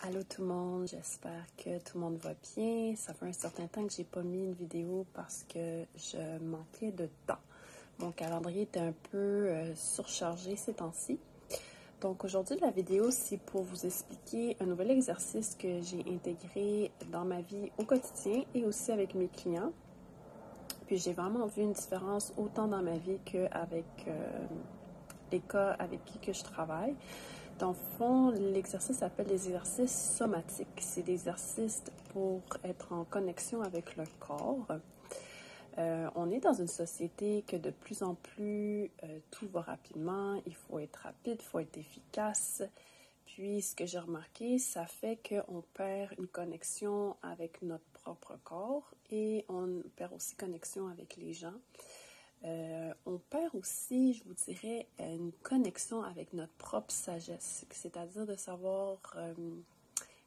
Allô tout le monde, j'espère que tout le monde va bien. Ça fait un certain temps que j'ai pas mis une vidéo parce que je manquais de temps. Mon calendrier était un peu surchargé ces temps-ci. Donc aujourd'hui la vidéo c'est pour vous expliquer un nouvel exercice que j'ai intégré dans ma vie au quotidien et aussi avec mes clients. Puis j'ai vraiment vu une différence autant dans ma vie qu'avec les cas avec qui je travaille. Dans le fond, l'exercice s'appelle les exercices somatiques. C'est des exercices pour être en connexion avec le corps. On est dans une société que de plus en plus, tout va rapidement. Il faut être rapide, il faut être efficace. Puis, ce que j'ai remarqué, ça fait qu'on perd une connexion avec notre propre corps et on perd aussi connexion avec les gens. On perd aussi, je vous dirais, une connexion avec notre propre sagesse, c'est-à-dire de savoir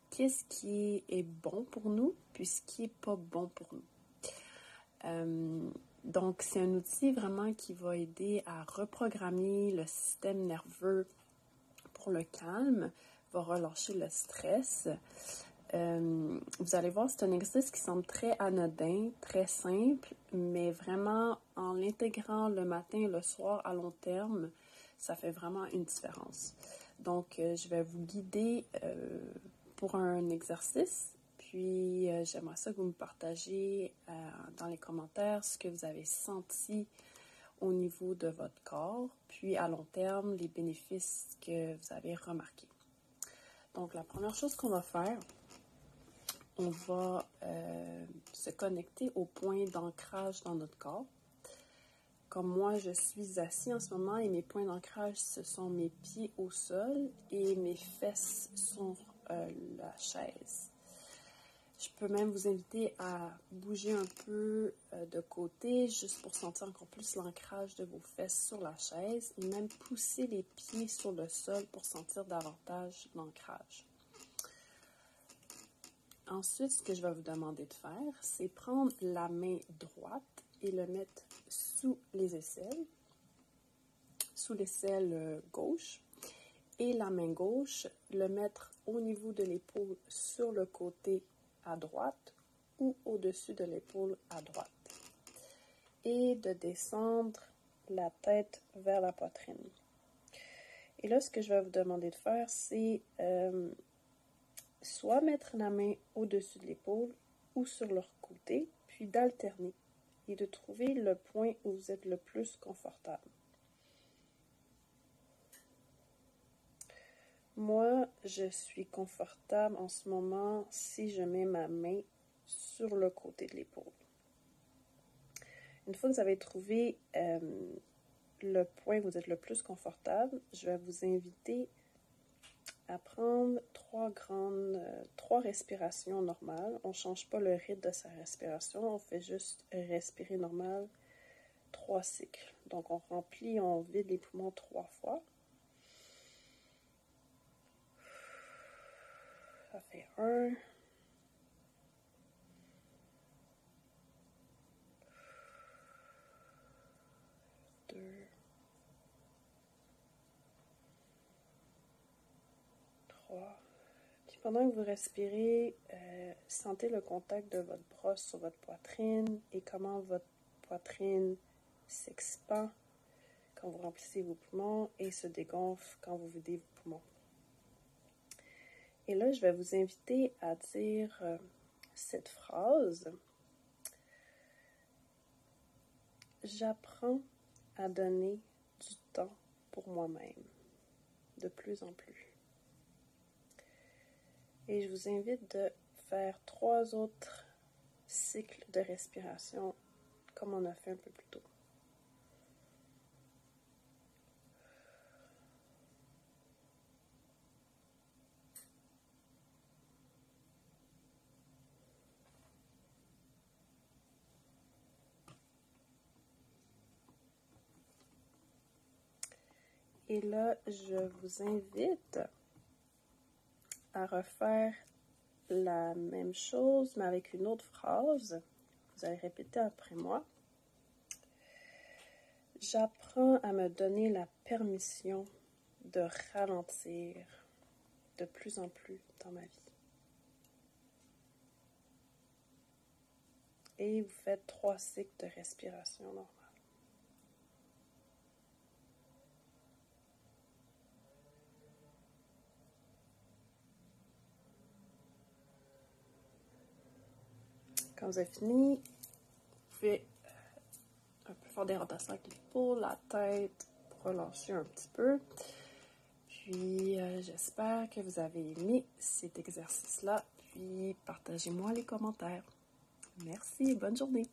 qu'est-ce qui est bon pour nous, puis ce qui n'est pas bon pour nous. Donc, c'est un outil vraiment qui va aider à reprogrammer le système nerveux pour le calme, va relâcher le stress. Vous allez voir, c'est un exercice qui semble très anodin, très simple, mais vraiment en l'intégrant le matin et le soir à long terme, ça fait vraiment une différence. Donc, je vais vous guider pour un exercice, puis j'aimerais ça que vous me partagez dans les commentaires ce que vous avez senti au niveau de votre corps, puis à long terme, les bénéfices que vous avez remarqués. Donc, la première chose qu'on va faire, on va se connecter au point d'ancrage dans notre corps. Comme moi, je suis assis en ce moment et mes points d'ancrage, ce sont mes pieds au sol et mes fesses sur la chaise. Je peux même vous inviter à bouger un peu de côté, juste pour sentir encore plus l'ancrage de vos fesses sur la chaise et même pousser les pieds sur le sol pour sentir davantage l'ancrage. Ensuite, ce que je vais vous demander de faire, c'est prendre la main droite et le mettre sous les aisselles gauche, et la main gauche, le mettre au niveau de l'épaule sur le côté à droite ou au-dessus de l'épaule à droite. Et de descendre la tête vers la poitrine. Et là, ce que je vais vous demander de faire, c'est soit mettre la main au-dessus de l'épaule ou sur leur côté, puis d'alterner et de trouver le point où vous êtes le plus confortable. Moi, je suis confortable en ce moment si je mets ma main sur le côté de l'épaule. Une fois que vous avez trouvé le point où vous êtes le plus confortable, je vais vous inviter à prendre trois respirations normales. On ne change pas le rythme de sa respiration, on fait juste respirer normal 3 cycles. Donc on remplit, on vide les poumons 3 fois. Ça fait 1. 2. 3. Puis pendant que vous respirez, sentez le contact de votre bras sur votre poitrine et comment votre poitrine s'expand quand vous remplissez vos poumons et se dégonfle quand vous videz vos poumons. Et là, je vais vous inviter à dire cette phrase. J'apprends à donner du temps pour moi-même, de plus en plus. Et je vous invite de faire 3 autres cycles de respiration comme on a fait un peu plus tôt. Et là, je vous invite à refaire la même chose, mais avec une autre phrase. Vous allez répéter après moi. J'apprends à me donner la permission de ralentir, de plus en plus dans ma vie. Et vous faites 3 cycles de respiration normale. Quand vous avez fini, vous pouvez un peu faire des rotations avec l'épaule, la tête, pour relâcher un petit peu. Puis, j'espère que vous avez aimé cet exercice-là. Puis, partagez-moi les commentaires. Merci et bonne journée.